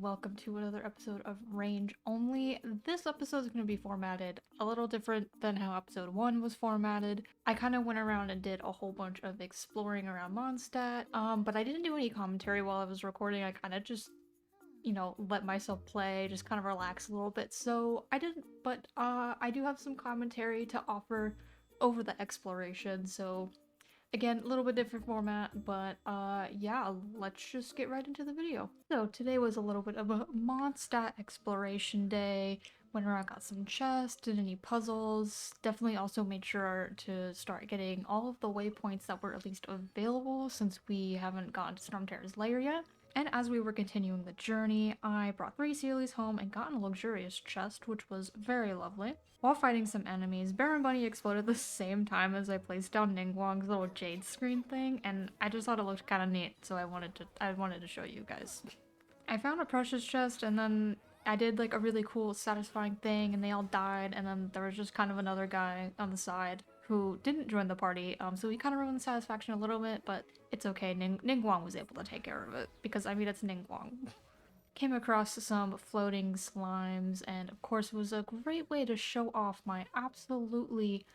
welcome to another episode of Range Only. This episode is going to be formatted a little different than how episode 1 was formatted. I kind of went around and did a whole bunch of exploring around Mondstadt, but I didn't do any commentary while I was recording. I kind of just, let myself play, just kind of relax a little bit. So I didn't, but I do have some commentary to offer over the exploration, so again, a little bit different format, but yeah, let's just get right into the video. So today was a little bit of a Mondstadt exploration day. Went around, got some chests, did any puzzles. Definitely also made sure to start getting all of the waypoints that were at least available since we haven't gotten to Stormterror's lair yet. And as we were continuing the journey, I brought 3 Sealies home and got a luxurious chest, which was very lovely. While fighting some enemies, Baron Bunny exploded at the same time as I placed down Ningguang's little jade screen thing, and I just thought it looked kind of neat, so I wanted to show you guys. I found a precious chest, and then I did like a really cool, satisfying thing, and they all died, and then there was just kind of another guy on the side who didn't join the party, so he kind of ruined the satisfaction a little bit, but it's okay. Ningguang was able to take care of it, because I mean, it's Ningguang. Came across some floating slimes, and of course it was a great way to show off my absolutely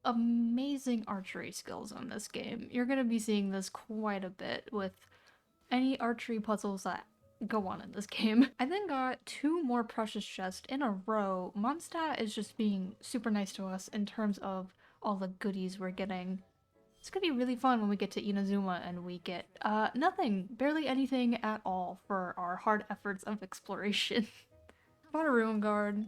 amazing archery skills in this game. You're gonna be seeing this quite a bit with any archery puzzles that go on in this game. I then got 2 more precious chests in a row. Mondstadt is just being super nice to us in terms of all the goodies we're getting. It's gonna be really fun when we get to Inazuma and we get nothing, barely anything at all for our hard efforts of exploration. Bought a ruin guard.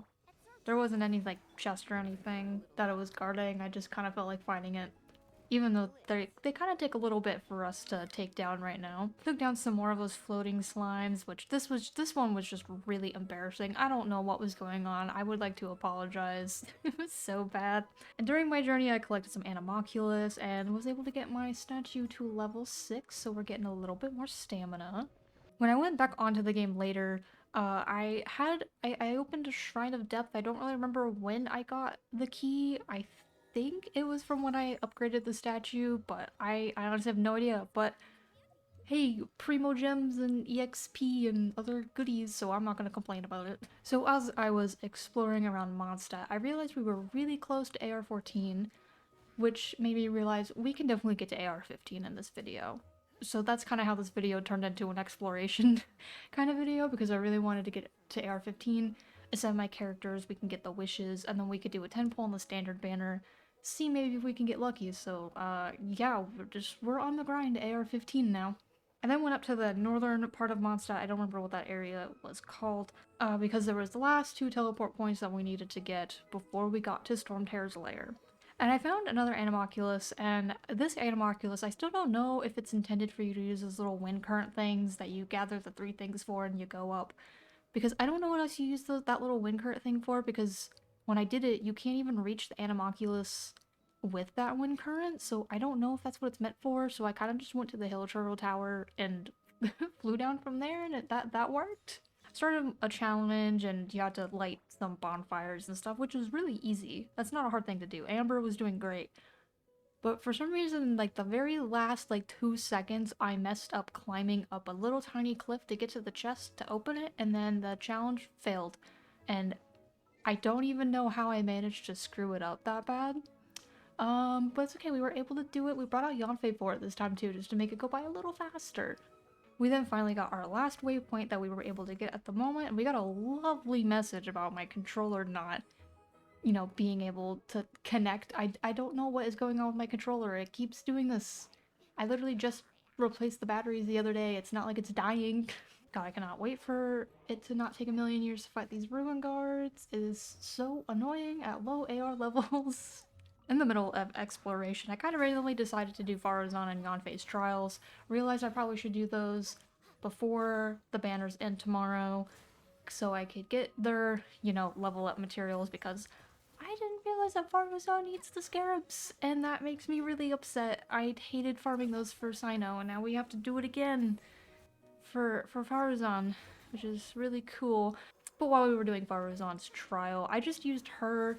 There wasn't any like chest or anything that it was guarding. I just kind of felt like finding it. Even though they kind of take a little bit for us to take down right now. Took down some more of those floating slimes, which this one was just really embarrassing. I don't know what was going on. I would like to apologize. It was so bad. And during my journey, I collected some Animalculus and was able to get my statue to level 6, so we're getting a little bit more stamina. When I went back onto the game later, I opened a Shrine of Depth. I don't really remember when I got the key. I think it was from when I upgraded the statue, but I honestly have no idea. But hey, Primo Gems and EXP and other goodies, so I'm not gonna complain about it. So as I was exploring around Mondstadt, I realized we were really close to AR-14, which made me realize we can definitely get to AR-15 in this video. So that's kind of how this video turned into an exploration kind of video, because I really wanted to get to AR-15, ascend my characters, we can get the wishes, and then we could do a 10 pull on the standard banner, see maybe if we can get lucky. So yeah, we're on the grind to AR-15 now. I then went up to the northern part of Mondstadt. I don't remember what that area was called, because there was the last 2 teleport points that we needed to get before we got to Stormterror's lair. And I found another Animalculus, and this Animalculus, I still don't know if it's intended for you to use those little wind current things that you gather the 3 things for and you go up. Because I don't know what else you use that little wind current thing for, because when I did it, you can't even reach the Animalculus with that wind current, so I don't know if that's what it's meant for, so I kind of just went to the Hill Turtle Tower and flew down from there, and that worked. Started a challenge, and you had to light some bonfires and stuff, which was really easy. That's not a hard thing to do. Amber was doing great. But for some reason, like the very last 2 seconds, I messed up climbing up a little tiny cliff to get to the chest to open it, and then the challenge failed. And I don't even know how I managed to screw it up that bad. But it's okay, we were able to do it. We brought out Yanfei for it this time too, just to make it go by a little faster. We then finally got our last waypoint that we were able to get at the moment, and we got a lovely message about my controller not, being able to connect. I don't know what is going on with my controller. It keeps doing this. I literally just replaced the batteries the other day. It's not like it's dying. God, I cannot wait for it to not take a million years to fight these ruin guards. It is so annoying at low AR levels. In the middle of exploration, I kind of randomly decided to do Farazan and Yanfei's trials. Realized I probably should do those before the banners end tomorrow, so I could get their, level up materials, because I didn't realize that Farazan needs the scarabs, and that makes me really upset. I hated farming those for Sino, and now we have to do it again for Farazan, which is really cool. But while we were doing Farazan's trial, I just used her.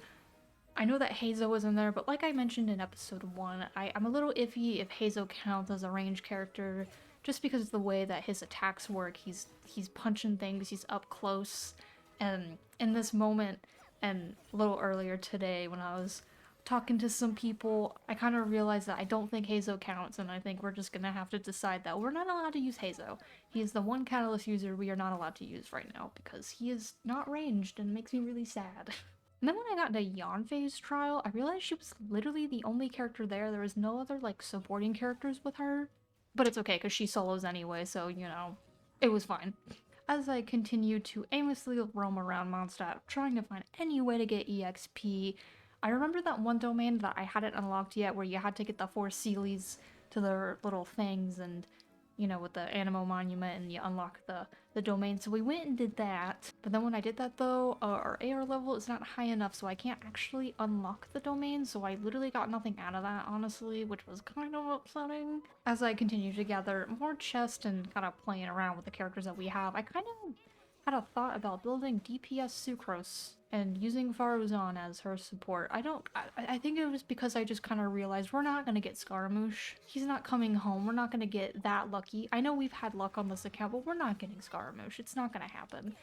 I know that Hazo was in there, but like I mentioned in episode 1, I'm a little iffy if Hazo counts as a range character, just because of the way that his attacks work. He's punching things, he's up close, and in this moment, and a little earlier today when I was talking to some people, I kind of realized that I don't think Hazo counts, and I think we're just gonna have to decide that we're not allowed to use Hazo. He is the one catalyst user we are not allowed to use right now because he is not ranged and it makes me really sad. And then when I got into Yanfei's trial, I realized she was literally the only character there. There was no other like supporting characters with her. But it's okay because she solos anyway, so you know, it was fine. As I continued to aimlessly roam around Mondstadt, trying to find any way to get EXP, I remember that one domain that I hadn't unlocked yet where you had to get the 4 Sealies to their little things and, you know, with the Animo Monument and you unlock the domain. So we went and did that. But then when I did that though, our AR level is not high enough, so I can't actually unlock the domain. So I literally got nothing out of that, honestly, which was kind of upsetting. As I continued to gather more chests and kind of playing around with the characters that we have, I kind of had a thought about building DPS Sucrose and using Faruzan as her support. I think it was because I just kind of realized we're not going to get Scaramouche. He's not coming home. We're not going to get that lucky. I know we've had luck on this account, but we're not getting Scaramouche. It's not going to happen.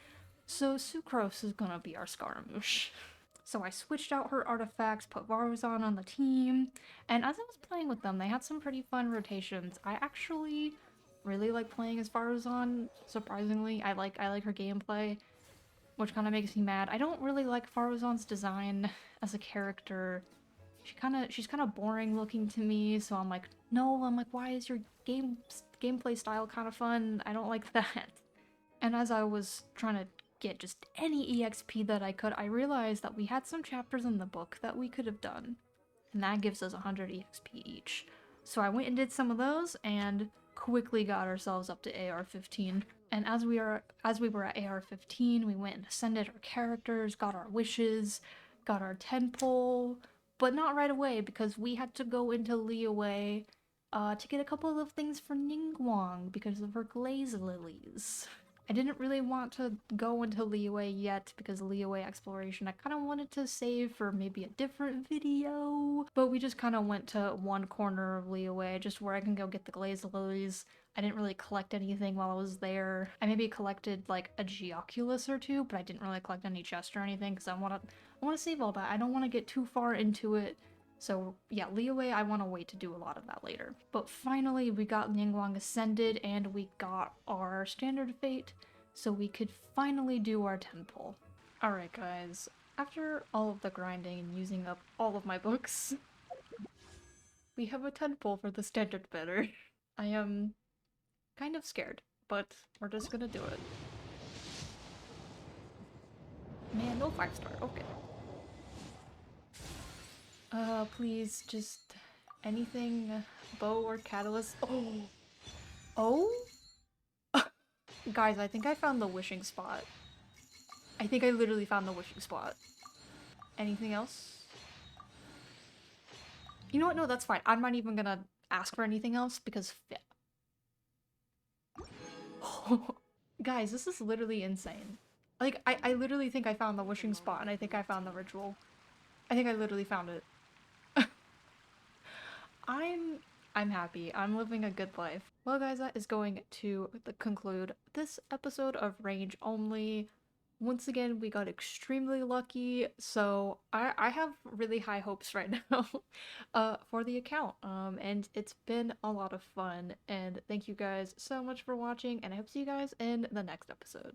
So Sucrose is going to be our Scaramouche. So I switched out her artifacts, put Faruzan on the team, and as I was playing with them, they had some pretty fun rotations. I actually really like playing as Faruzan, surprisingly. I like her gameplay, which kind of makes me mad. I don't really like Faruzan's design as a character. She's kind of boring looking to me, so I'm like, no, why is your gameplay style kind of fun? I don't like that. And as I was trying to get just any EXP that I could, I realized that we had some chapters in the book that we could have done, and that gives us 100 EXP each. So I went and did some of those, and quickly got ourselves up to AR 15. And as we were at AR 15, we went and ascended our characters, got our wishes, got our 10 pull, but not right away because we had to go into Liyue to get a couple of things for Ningguang because of her glaze lilies. I didn't really want to go into Liyue yet because Liyue exploration I kind of wanted to save for maybe a different video, but we just kind of went to one corner of Liyue just where I can go get the glaze lilies. I didn't really collect anything while I was there. I maybe collected like a Geoculus or two, but I didn't really collect any chests or anything because I want to save all that. I don't want to get too far into it. So yeah, Liyue, I want to wait to do a lot of that later. But finally, we got Ningguang ascended and we got our standard fate, so we could finally do our 10 pull. Alright guys, after all of the grinding and using up all of my books, we have a 10 pull for the standard better. I am kind of scared, but we're just gonna do it. Man, no 5-star, okay. Please, just anything, bow or catalyst. Oh! Oh? Guys, I think I found the wishing spot. I think I literally found the wishing spot. Anything else? You know what? No, that's fine. I'm not even gonna ask for anything else because guys, this is literally insane. Like, I literally think I found the wishing spot and I think I found the ritual. I think I literally found it. I'm happy. I'm living a good life. Well guys, that is going to conclude this episode of Range Only. Once again, we got extremely lucky, so I have really high hopes right now for the account. And it's been a lot of fun, and thank you guys so much for watching, and I hope to see you guys in the next episode.